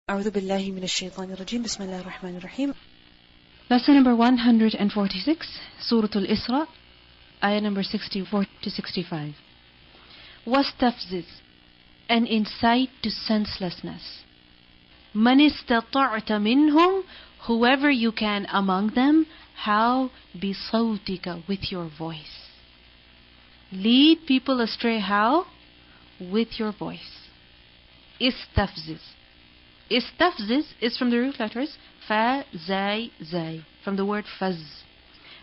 أعوذ بالله من الشيطان الرجيم بسم الله الرحمن الرحيم. Lesson number 146, Surah Al-Isra, ayah number 64 to 65. وَاسْتَفْزِزْ, an incite to senselessness. مَنِ اسْتَطَعْتَ مِنْهُمْ, whoever you can among them. How? بِصَوْتِكَ, with your voice. Lead people astray how? With your voice. Istafziz. Istafziz is from the root letters fa, zay, zay, from the word faz.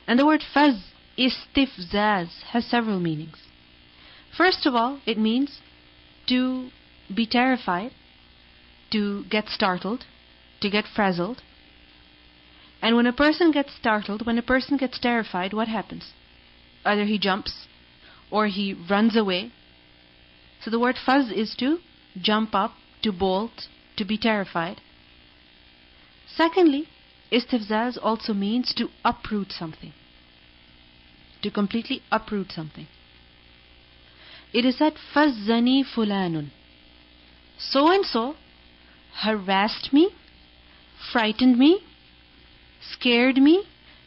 And the word faz, istifzaz, has several meanings. First of all, it means to be terrified, to get startled, to get frazzled. And when a person gets startled, when a person gets terrified, what happens? Either he jumps or he runs away. So the word faz is to jump up, to bolt, to be terrified. Secondly, istifzaz also means to uproot something, to completely uproot something. It is said, fazzani fulanun, so and so harassed me, frightened me, scared me,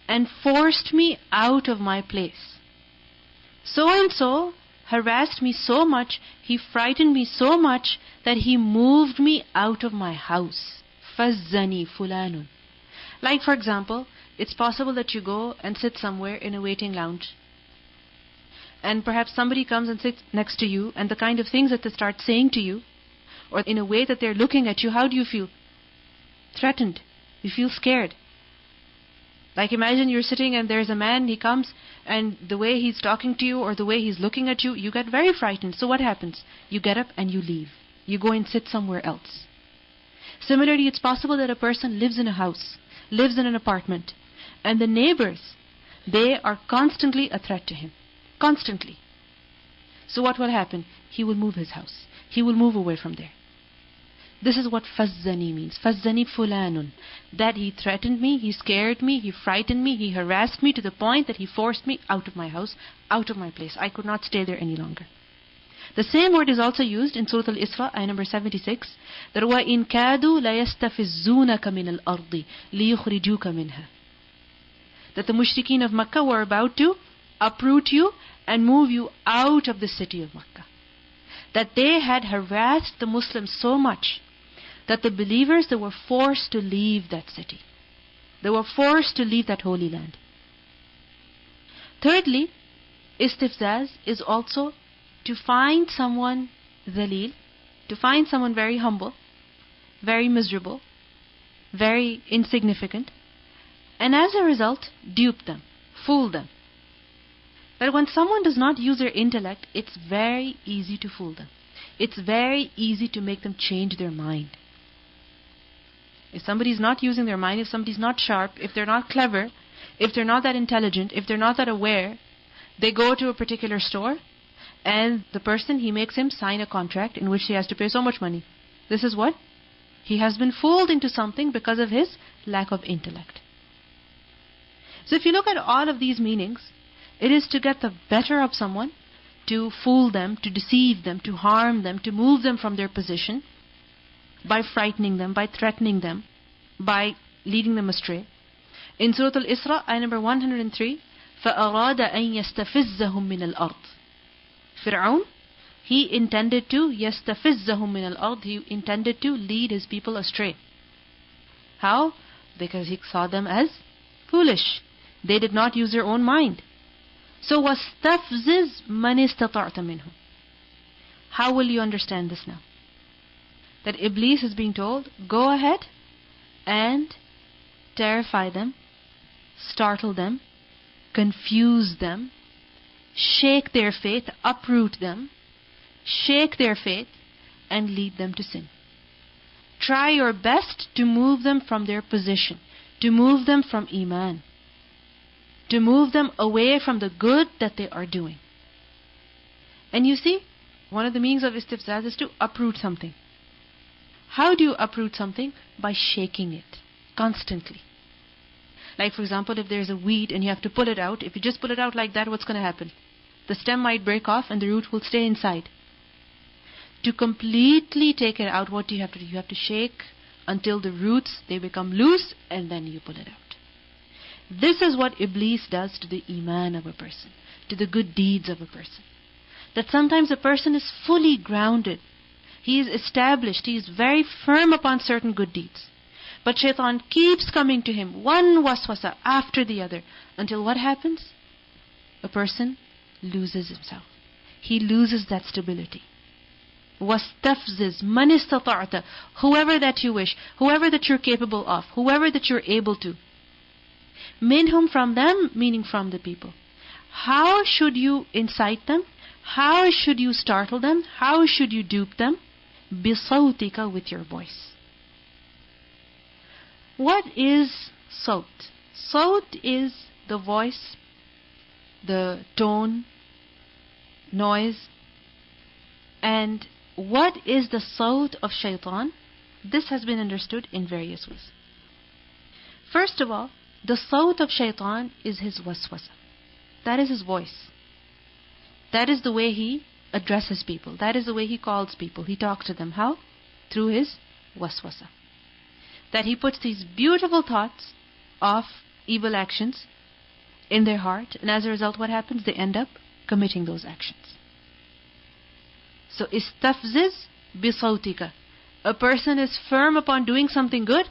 and forced me out of my place. So and so harassed me so much, he frightened me so much that he moved me out of my house. Fazzani fulanun. Like for example, it's possible that you go and sit somewhere in a waiting lounge, and perhaps somebody comes and sits next to you, and the kind of things that they start saying to you, or in a way that they're looking at you, how do you feel? Threatened. You feel scared. Like imagine you're sitting and there's a man, he comes, and the way he's talking to you or the way he's looking at you, you get very frightened. So what happens? You get up and you leave. You go and sit somewhere else. Similarly, it's possible that a person lives in a house, lives in an apartment, and the neighbors, they are constantly a threat to him. Constantly. So what will happen? He will move his house. He will move away from there. This is what fazzani means. Fazzani fulanun. That he threatened me, he scared me, he frightened me, he harassed me to the point that he forced me out of my house, out of my place. I could not stay there any longer. The same word is also used in Surah Al-Isra, ayah number 76, that وَإِن كَادُوا لَيَسْتَفِزُّونَكَ مِنَ الْأَرْضِ لِيُخْرِجُوكَ مِنْهَا. That the mushrikeen of Makkah were about to uproot you and move you out of the city of Makkah. That they had harassed the Muslims so much that the believers, they were forced to leave that city. They were forced to leave that holy land. Thirdly, istifzaz is also to find someone dhaleel, to find someone very humble, very miserable, very insignificant, and as a result, dupe them, fool them. That when someone does not use their intellect, it's very easy to fool them. It's very easy to make them change their mind. If somebody is not using their mind, if somebody is not sharp, if they're not clever, if they're not that intelligent, if they're not that aware, they go to a particular store and the person, he makes him sign a contract in which he has to pay so much money. This is what? He has been fooled into something because of his lack of intellect. So if you look at all of these meanings, it is to get the better of someone, to fool them, to deceive them, to harm them, to move them from their position, by frightening them, by threatening them, by leading them astray. In Surah Al-Isra, ayah number 103, فَأَرَادَ أَن يَسْتَفِزَّهُم مِّنَ الْأَرْضِ. Fir'aun, he intended to يَسْتَفِزَّهُم مِّنَ الْأَرْضِ, he intended to lead his people astray. How? Because he saw them as foolish. They did not use their own mind. So وَاسْتَفْزِزْ مَنِ اسْتَطَعْتَ مِنْهُ. How will you understand this now? That Iblis is being told, go ahead and terrify them, startle them, confuse them, shake their faith, uproot them, shake their faith, and lead them to sin. Try your best to move them from their position, to move them from Iman, to move them away from the good that they are doing. And you see, one of the meanings of istifzaz is to uproot something. How do you uproot something? By shaking it constantly. Like for example, if there's a weed and you have to pull it out, if you just pull it out like that, what's going to happen? The stem might break off and the root will stay inside. To completely take it out, what do you have to do? You have to shake until the roots, they become loose, and then you pull it out. This is what Iblis does to the iman of a person, to the good deeds of a person. That sometimes a person is fully grounded. He is established. He is very firm upon certain good deeds. But shaitan keeps coming to him, one waswasa after the other, until what happens? A person loses himself. He loses that stability. وَاسْتَفْزِزْ مَنِ اسْتَطَعْتَ, whoever that you wish, whoever that you're capable of, whoever that you're able to. Minhum, from them, meaning from the people. How should you incite them? How should you startle them? How should you dupe them? بِصَوْتِكَ, with your voice. What is sawt? Sawt is the voice, the tone, noise. And what is the sawt of shaitan? This has been understood in various ways. First of all, the sawt of shaitan is his waswasa. That is his voice. That is the way he addresses people. That is the way he calls people. He talks to them. How? Through his waswasa. That he puts these beautiful thoughts of evil actions in their heart, and as a result, what happens? They end up committing those actions. So, istafziz bisawtika. A person is firm upon doing something good,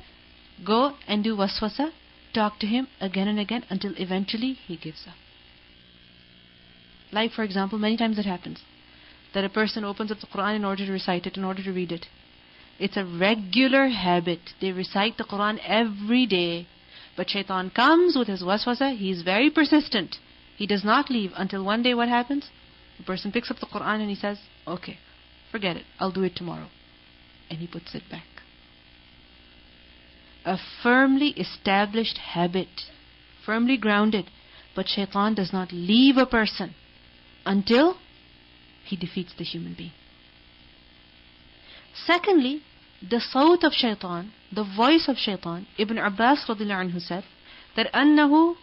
go and do waswasa, talk to him again and again until eventually he gives up. Like, for example, many times it happens that a person opens up the Quran in order to recite it, in order to read it. It's a regular habit. They recite the Quran every day. But shaitan comes with his waswasa. He is very persistent. He does not leave until one day what happens? The person picks up the Quran and he says, okay, forget it. I'll do it tomorrow. And he puts it back. A firmly established habit. Firmly grounded. But shaitan does not leave a person until he defeats the human being. Secondly, the sawt of shaitan, the voice of shaitan, Ibn Abbas radiallahu anhu said that أنه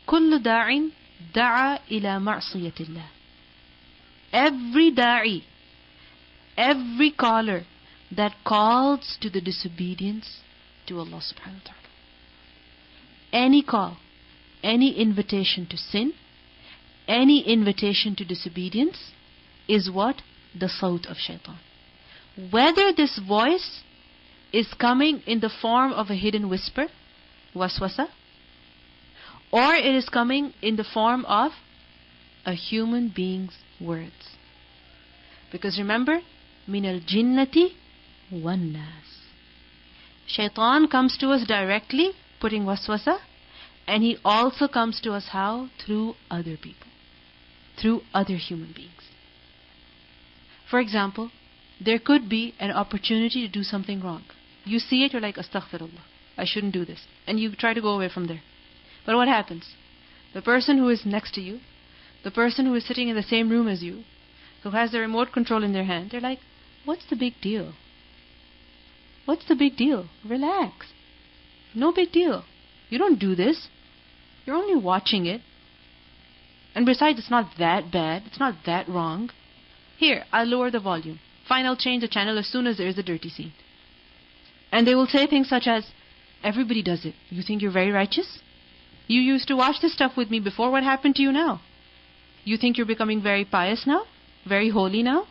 كل داع دعا إلى معصية الله. Every da'i, every caller that calls to the disobedience to Allah subhanahu wa ta'ala. Any call, any invitation to sin, any invitation to disobedience is what? The sawt of shaitan. Whether this voice is coming in the form of a hidden whisper, waswasa, or it is coming in the form of a human being's words. Because remember, min al-jinnati wan-nas. Shaitan comes to us directly, putting waswasa, and he also comes to us how? Through other people, through other human beings. For example, there could be an opportunity to do something wrong. You see it, you're like, astaghfirullah, I shouldn't do this. And you try to go away from there. But what happens? The person who is next to you, the person who is sitting in the same room as you, who has the remote control in their hand, they're like, what's the big deal? What's the big deal? Relax. No big deal. You don't do this. You're only watching it. And besides, it's not that bad. It's not that wrong. Here, I'll lower the volume. Fine, I'll change the channel as soon as there is a dirty scene. And they will say things such as, everybody does it. You think you're very righteous? You used to watch this stuff with me before. What happened to you now? You think you're becoming very pious now? Very holy now?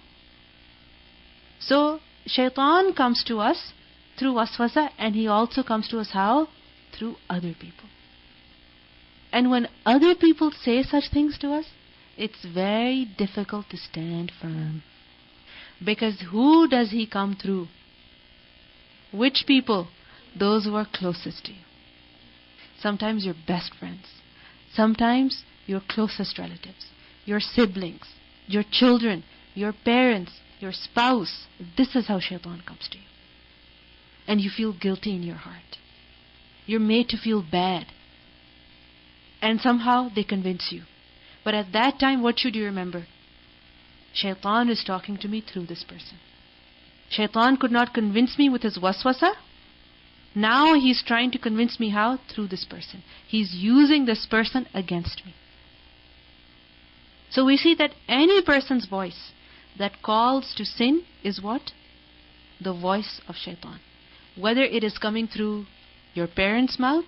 So, shaitan comes to us through waswasa, and he also comes to us how? Through other people. And when other people say such things to us, it's very difficult to stand firm. Because who does he come through? Which people? Those who are closest to you. Sometimes your best friends. Sometimes your closest relatives. Your siblings. Your children. Your parents. Your spouse. This is how shaitan comes to you. And you feel guilty in your heart. You're made to feel bad. And somehow they convince you. But at that time, what should you remember? Shaitan is talking to me through this person. Shaitan could not convince me with his waswasa. Now he's trying to convince me how? Through this person. He's using this person against me. So we see that any person's voice that calls to sin is what? The voice of shaitan. whether it is coming through your parents' mouth,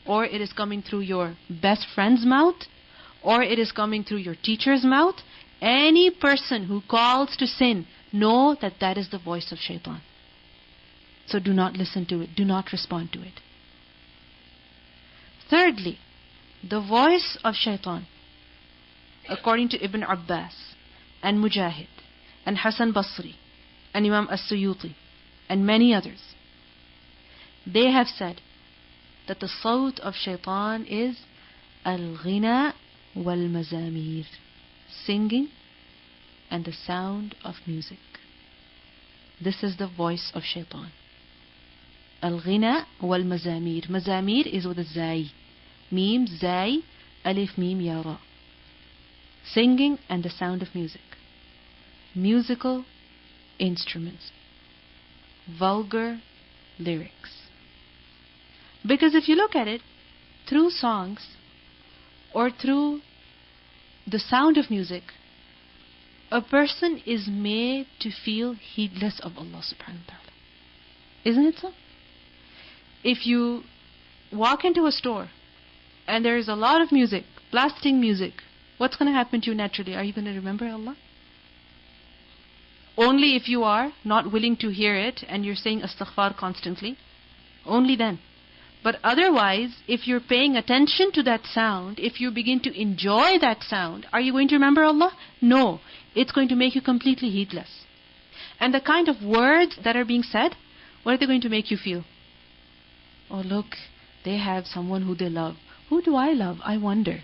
or it is coming through your best friend's mouth, or it is coming through your teacher's mouth, any person who calls to sin, know that that is the voice of shaitan. So do not listen to it. Do not respond to it. Thirdly, the voice of shaitan, according to Ibn Abbas and Mujahid and Hassan Basri and Imam As-Suyuti and many others, they have said that the sawt of shaitan is al-ghina wal-mazamir, singing and the sound of music. This is the voice of shaitan. Al-ghina wal-mazamir. Mazamir is with a zai. Mim, zai, alif, mim, ya, ra. Singing and the sound of music. Musical instruments. Vulgar lyrics. Because if you look at it, through songs or through the sound of music, a person is made to feel heedless of Allah subhanahu wa ta'ala. Isn't it so? If you walk into a store and there is a lot of music, blasting music, what's going to happen to you naturally? Are you going to remember Allah? Only if you are not willing to hear it and you're saying astaghfar constantly. Only then. But otherwise, if you're paying attention to that sound, if you begin to enjoy that sound, are you going to remember Allah? No. It's going to make you completely heedless. And the kind of words that are being said, what are they going to make you feel? Oh, look, they have someone who they love. Who do I love? I wonder.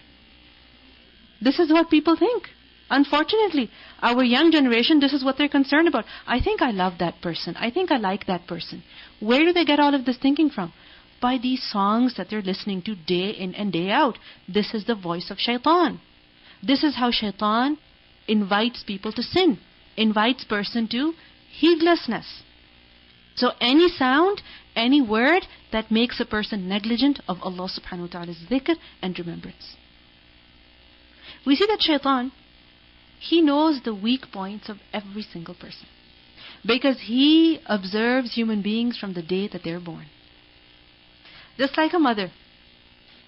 This is what people think. Unfortunately, our young generation, this is what they're concerned about. I think I love that person. I think I like that person. Where do they get all of this thinking from? By these songs that they're listening to day in and day out. This is the voice of shaitan. This is how shaitan invites people to sin, invites person to heedlessness. So any sound, any word that makes a person negligent of Allah subhanahu wa ta'ala's dhikr and remembrance. We see that shaitan, he knows the weak points of every single person. Because he observes human beings from the day that they're born. Just like a mother.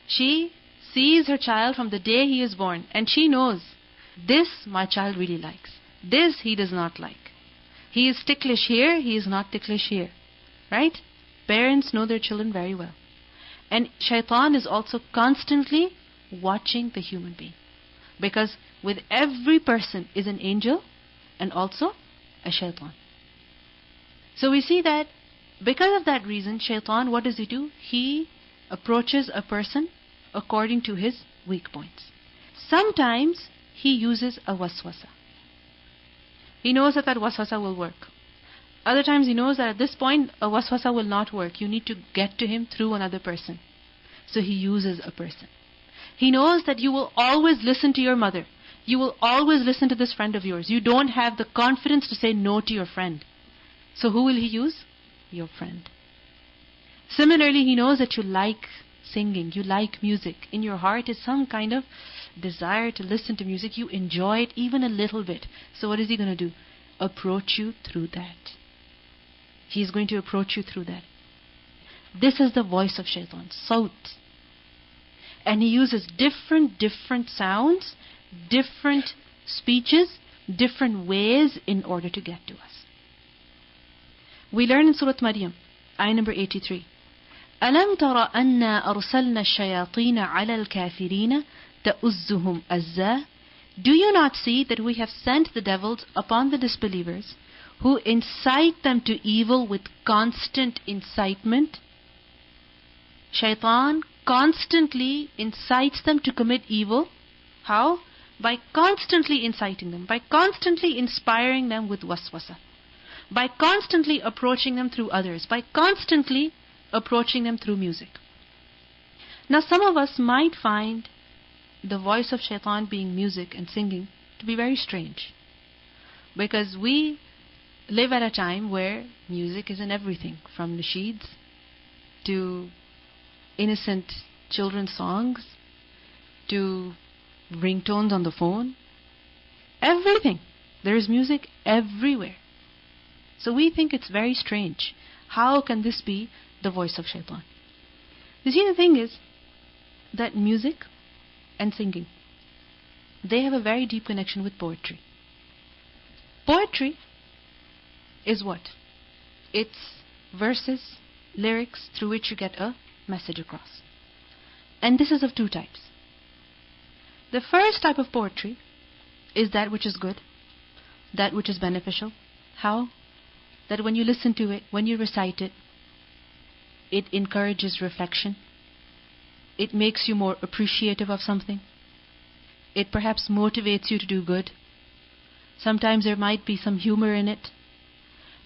She sees her child from the day he is born. And she knows, this my child really likes. This he does not like. He is ticklish here, he is not ticklish here. Right? Parents know their children very well. And shaitan is also constantly watching the human being. Because with every person is an angel and also a shaitan. So we see that because of that reason, shaitan, what does he do? He approaches a person according to his weak points. Sometimes he uses a waswasa. He knows that waswasa will work. Other times he knows that at this point a waswasa will not work. You need to get to him through another person. So he uses a person. He knows that you will always listen to your mother. You will always listen to this friend of yours. You don't have the confidence to say no to your friend. So who will he use? Your friend. Similarly, he knows that you like singing, you like music. In your heart is some kind of desire to listen to music. You enjoy it even a little bit. So what is he going to do? Approach you through that. He's going to approach you through that. This is the voice of shaitan, sawt. And he uses different sounds, different speeches, different ways in order to get to us. We learn in Surah Maryam, ayah number 83. أَلَمْ تَرَ أَنَّا أَرْسَلْنَا الشَّيَاطِينَ عَلَى الْكَافِرِينَ تَأُزُّهُمْ أَزَّا. Do you not see that we have sent the devils upon the disbelievers, who incite them to evil with constant incitement? Shaitan constantly incites them to commit evil. How? By constantly inciting them, by constantly inspiring them with waswasa, by constantly approaching them through others, by constantly approaching them through music. Now some of us might find the voice of shaitan being music and singing to be very strange. Because we live at a time where music is in everything, from nasheeds to innocent children's songs to ringtones on the phone. Everything. There is music everywhere. So we think it's very strange. How can this be the voice of shaitan? You see, the thing is that music and singing, they have a very deep connection with poetry. Poetry is what? It's verses, lyrics through which you get a message across. And this is of two types. The first type of poetry is that which is good, that which is beneficial. How? That when you listen to it, when you recite it, it encourages reflection. It makes you more appreciative of something. It perhaps motivates you to do good. Sometimes there might be some humor in it.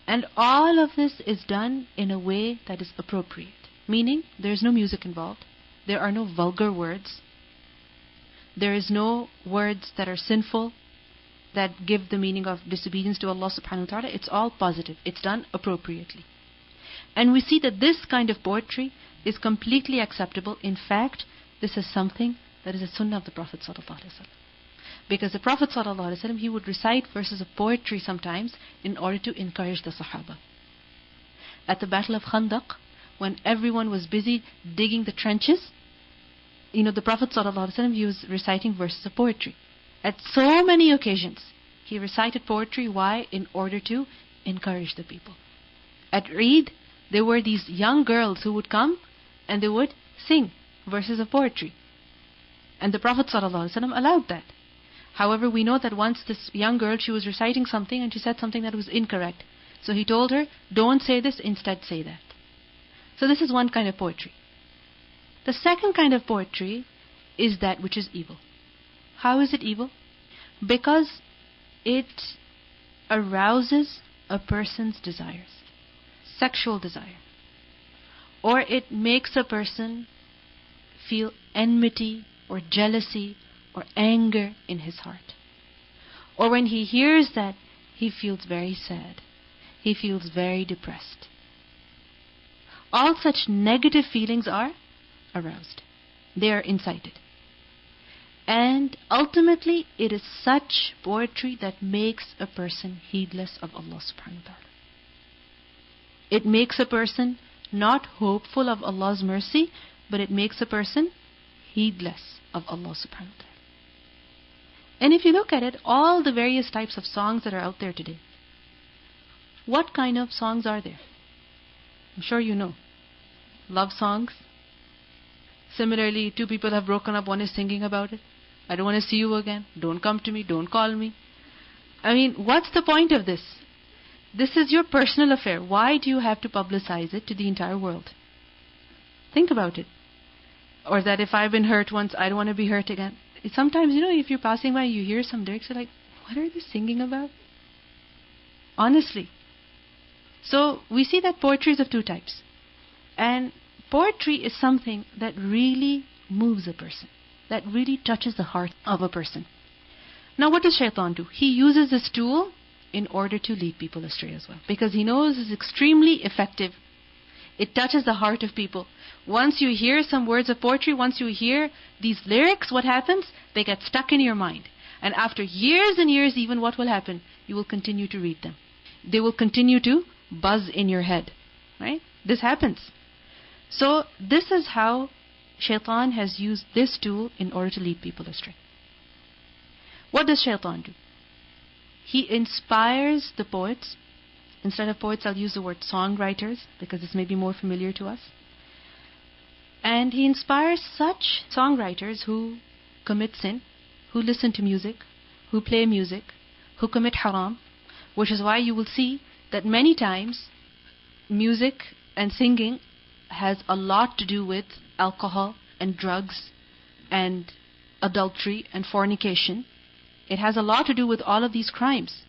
And all of this is done in a way that is appropriate. Meaning, there is no music involved. There are no vulgar words. There is no words that are sinful, that give the meaning of disobedience to Allah subhanahu wa ta'ala. It's all positive. It's done appropriately. And we see that this kind of poetry is completely acceptable. In fact, this is something that is a sunnah of the Prophet sallallahu alaihi wasallam. Because the Prophet sallallahu alaihi wasallam, he would recite verses of poetry sometimes in order to encourage the Sahaba. At the Battle of Khandaq, when everyone was busy digging the trenches, the Prophet sallallahu alaihi wasallam, he was reciting verses of poetry. At so many occasions, he recited poetry. Why? In order to encourage the people. At Eid, there were these young girls who would come and they would sing verses of poetry. And the Prophet ﷺ allowed that. However, we know that once this young girl, she was reciting something and she said something that was incorrect. So he told her, don't say this, instead say that. So this is one kind of poetry. The second kind of poetry is that which is evil. How is it evil? Because it arouses a person's desires, sexual desire. Or it makes a person feel enmity or jealousy or anger in his heart. Or when he hears that, he feels very sad. He feels very depressed. All such negative feelings are aroused. They are incited. And ultimately, it is such poetry that makes a person heedless of Allah subhanahu wa ta'ala. It makes a person not hopeful of Allah's mercy, but it makes a person heedless of Allah subhanahu wa ta'ala. And if you look at it, all the various types of songs that are out there today, what kind of songs are there? I'm sure you know. Love songs. Similarly, two people have broken up, one is singing about it. I don't want to see you again. Don't come to me. Don't call me. I mean, what's the point of this? This is your personal affair. Why do you have to publicize it to the entire world? Think about it. Or that if I've been hurt once, I don't want to be hurt again. Sometimes, if you're passing by, you hear some lyrics, you're like, what are they singing about? Honestly. So, we see that poetry is of two types. And poetry is something that really moves a person, that really touches the heart of a person. Now, what does shaitan do? He uses this tool in order to lead people astray as well, because he knows it's extremely effective. It touches the heart of people. Once you hear some words of poetry, once you hear these lyrics, what happens? They get stuck in your mind. And after years and years, even what will happen? You will continue to read them. They will continue to buzz in your head. Right? This happens. So this is how shaitan has used this tool in order to lead people astray. What does shaitan do? He inspires the poets. Instead of poets, I'll use the word songwriters, because this may be more familiar to us. And he inspires such songwriters who commit sin, who listen to music, who play music, who commit haram, which is why you will see that many times music and singing has a lot to do with alcohol and drugs and adultery and fornication. It has a lot to do with all of these crimes,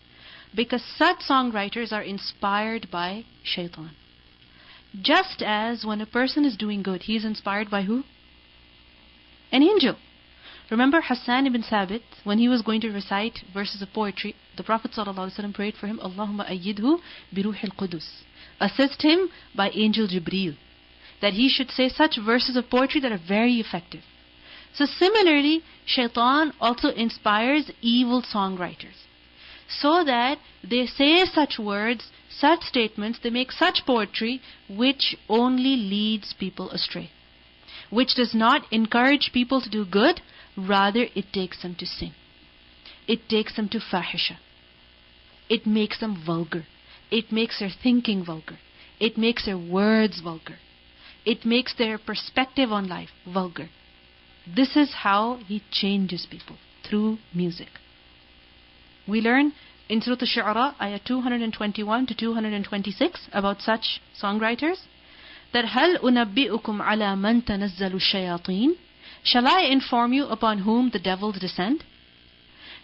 because such songwriters are inspired by shaitan. Just as when a person is doing good, he is inspired by who? An angel. Remember Hassan ibn Thabit, when he was going to recite verses of poetry, the Prophet ﷺ prayed for him, Allahumma ayyidhu bi ruhil qudus. Assist him by angel Jibreel, that he should say such verses of poetry that are very effective. So similarly, shaitan also inspires evil songwriters. so that they say such words, such statements, they make such poetry which only leads people astray, which does not encourage people to do good, rather it takes them to sin. It takes them to fahisha. It makes them vulgar. It makes their thinking vulgar. It makes their words vulgar. It makes their perspective on life vulgar. This is how he changes people, through music. We learn in Surah Al-Shu'ara, ayah 221 to 226, about such songwriters, that هَلْ أُنَبِّئُكُمْ عَلَى مَنْ تَنَزَّلُ الشَّيَاطِينَ. Shall I inform you upon whom the devils descend?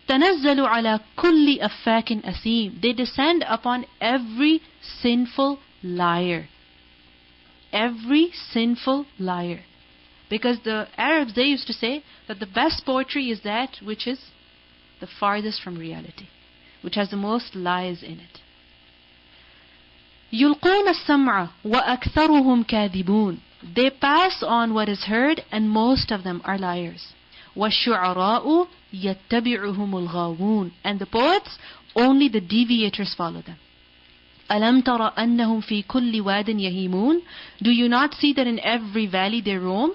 تَنَزَّلُ عَلَى كُلِّ أَفَّاكٍ أَثِيمٍ. They descend upon every sinful liar. Every sinful liar. Because the Arabs, they used to say that the best poetry is that which is the farthest from reality, which has the most lies in it. يُلْقُونَ السَّمْعَ وَأَكْثَرُهُمْ كَاذِبُونَ. They pass on what is heard, and most of them are liars. وَالشُّعَرَاءُ يَتَّبِعُهُمُ الْغَاوُونَ. And the poets, only the deviators follow them. أَلَمْ تَرَ أَنَّهُمْ فِي كُلِّ وَادٍ يَهِيمُونَ. Do you not see that in every valley they roam?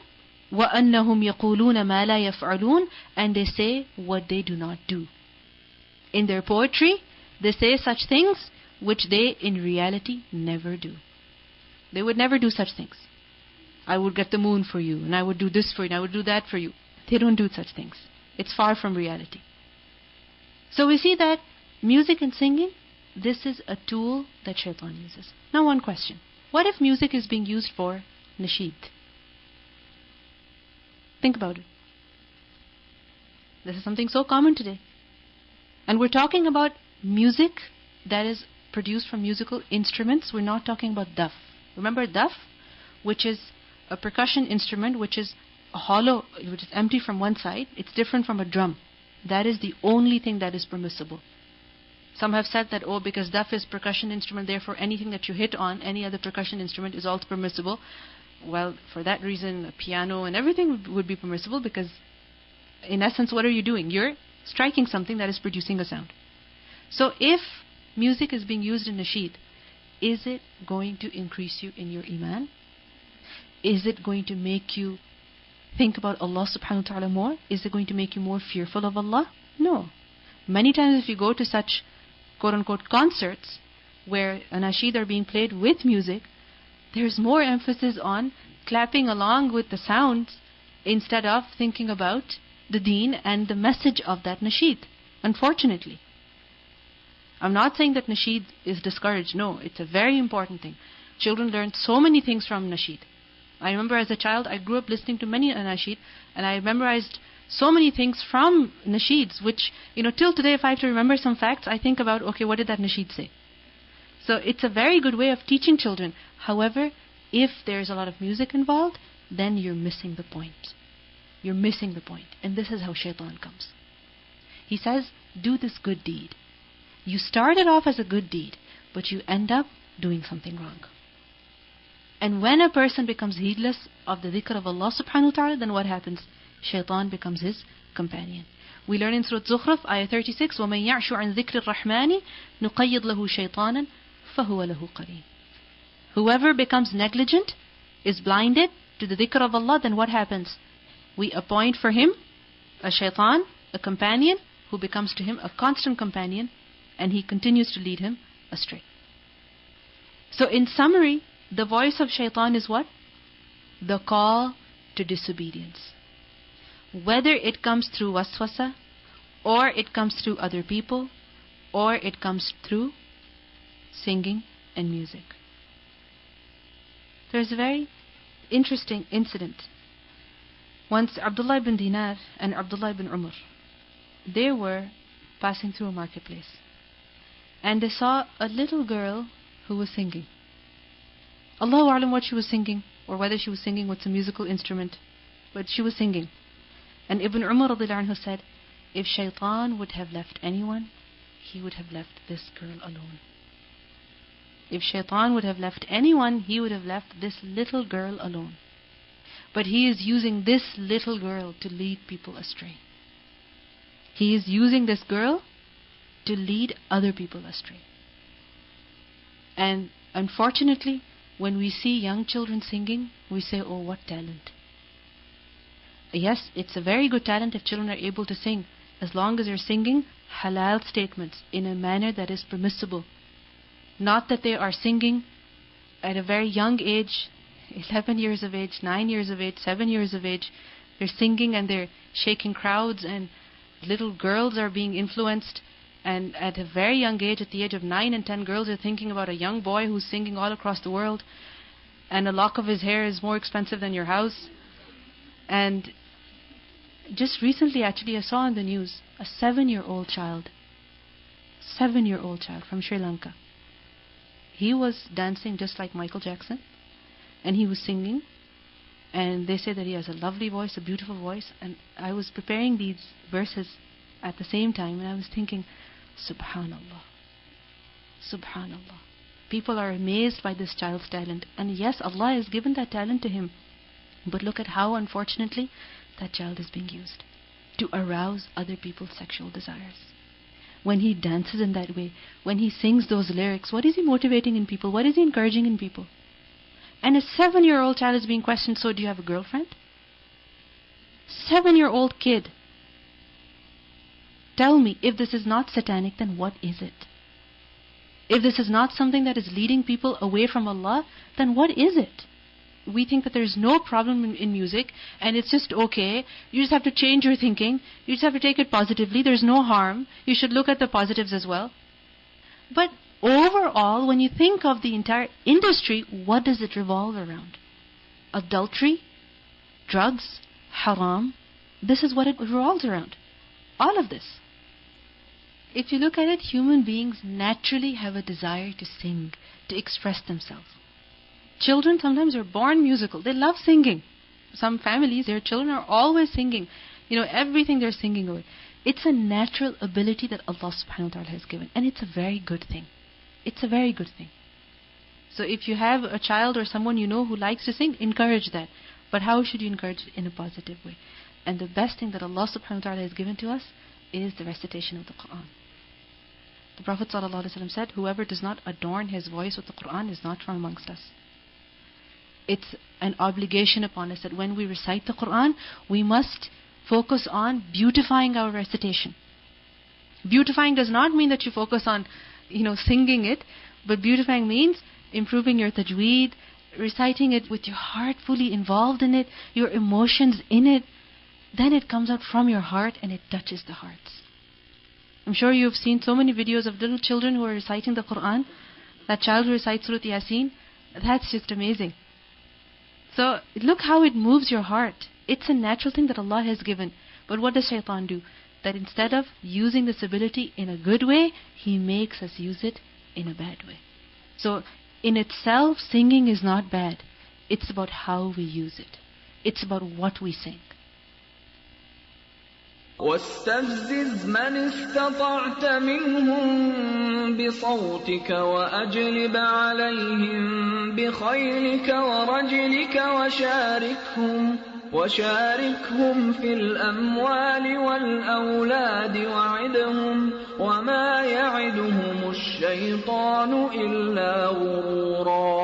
وَأَنَّهُمْ يَقُولُونَ مَا لَا يَفْعَلُونَ. And they say what they do not do. In their poetry, they say such things which they in reality never do. They would never do such things. I would get the moon for you, and I would do this for you, and I would do that for you. They don't do such things. It's far from reality. So we see that music and singing, this is a tool that shaitan uses. Now one question. What if music is being used for nasheed? Think about it. This is something so common today. And we're talking about music that is produced from musical instruments. We're not talking about daf. Remember daf, which is a percussion instrument which is hollow, which is empty from one side. It's different from a drum. That is the only thing that is permissible. Some have said that, oh, because daf is percussion instrument, therefore anything that you hit on, any other percussion instrument is also permissible. Well, for that reason, a piano and everything would be permissible, because in essence, what are you doing? You're striking something that is producing a sound. So if music is being used in nasheed, is it going to increase you in your iman? Is it going to make you think about Allah subhanahu wa ta'ala more? Is it going to make you more fearful of Allah? No. Many times if you go to such quote-unquote concerts where nasheed are being played with music, there's more emphasis on clapping along with the sounds instead of thinking about the deen and the message of that nasheed, unfortunately. I'm not saying that nasheed is discouraged. No, it's a very important thing. Children learn so many things from nasheed. I remember as a child, I grew up listening to many nasheed, and I memorized so many things from nasheeds, which, till today, if I have to remember some facts, I think about, okay, what did that nasheed say? So it's a very good way of teaching children. However, if there's a lot of music involved, then you're missing the point. You're missing the point. And this is how shaitan comes. He says, do this good deed. You started off as a good deed, but you end up doing something wrong. And when a person becomes heedless of the dhikr of Allah subhanahu wa ta'ala, then what happens? Shaitan becomes his companion. We learn in Surah Zukhruf, ayah 36, وَمَنْ يَعْشُ عَنْ ذِكْرِ الرَّحْمَنِ نُقَيِّضْ لَهُ شَيْطَانًا فَهُوَ لَهُ قَرِينٌ. Whoever becomes negligent, is blinded to the dhikr of Allah, then what happens? We appoint for him a shaitan, a companion, who becomes to him a constant companion, and he continues to lead him astray. So in summary, the voice of shaitan is what? The call to disobedience. Whether it comes through waswasa, or it comes through other people, or it comes through singing and music. There's a very interesting incident. Once Abdullah ibn Dinar and Abdullah ibn Umar, they were passing through a marketplace, and they saw a little girl who was singing. Allahu a'lam what she was singing, or whether she was singing with some musical instrument, but she was singing. And Ibn Umar radiallahu anhu said, if shaitan would have left anyone, he would have left this girl alone. If shaitan would have left anyone, he would have left this little girl alone. But he is using this little girl to lead people astray. He is using this girl to lead other people astray. And unfortunately, when we see young children singing, we say, oh, what talent. Yes, it's a very good talent if children are able to sing, as long as they're singing halal statements in a manner that is permissible. Not that they are singing at a very young age, 11 years of age, 9 years of age, 7 years of age. They're singing and they're shaking crowds, and little girls are being influenced. And at a very young age, at the age of 9 and 10, girls are thinking about a young boy who's singing all across the world, and a lock of his hair is more expensive than your house. And just recently, actually, I saw on the news a 7-year-old child from Sri Lanka. He was dancing just like Michael Jackson, and he was singing, and they say that he has a lovely voice, a beautiful voice. And I was preparing these verses at the same time, and I was thinking, Subhanallah, Subhanallah. People are amazed by this child's talent, and yes, Allah has given that talent to him, but look at how, unfortunately, that child is being used to arouse other people's sexual desires. When he dances in that way, when he sings those lyrics, what is he motivating in people? What is he encouraging in people? And a 7-year-old child is being questioned, so do you have a girlfriend? 7-year-old kid. Tell me, if this is not satanic, then what is it? If this is not something that is leading people away from Allah, then what is it? We think that there's no problem in music, and it's just okay. You just have to change your thinking. You just have to take it positively. There's no harm. You should look at the positives as well. But overall, when you think of the entire industry, what does it revolve around? Adultery, drugs, haram. This is what it revolves around. All of this. If you look at it, human beings naturally have a desire to sing, to express themselves. Children sometimes are born musical. They love singing. Some families, their children are always singing. Everything they're singing away. It's a natural ability that Allah subhanahu wa ta'ala has given. And it's a very good thing. It's a very good thing. So if you have a child or someone you know who likes to sing, encourage that. But how should you encourage it? In a positive way. And the best thing that Allah subhanahu wa ta'ala has given to us is the recitation of the Quran. The Prophet ﷺ said, whoever does not adorn his voice with the Quran is not from amongst us. It's an obligation upon us that when we recite the Quran, we must focus on beautifying our recitation. Beautifying does not mean that you focus on, singing it, but beautifying means improving your tajweed, reciting it with your heart fully involved in it, your emotions in it. Then it comes out from your heart and it touches the hearts. I'm sure you've seen so many videos of little children who are reciting the Quran. That child who recites Surah Yasin, that's just amazing. So look how it moves your heart. It's a natural thing that Allah has given. But what does shaitan do? That instead of using this ability in a good way, he makes us use it in a bad way. So in itself, singing is not bad. It's about how we use it. It's about what we sing. واستفزز من استطعت منهم بصوتك وأجلب عليهم بخيلك ورجلك وشاركهم في الأموال والأولاد وعدهم وما يعدهم الشيطان إلا غرورا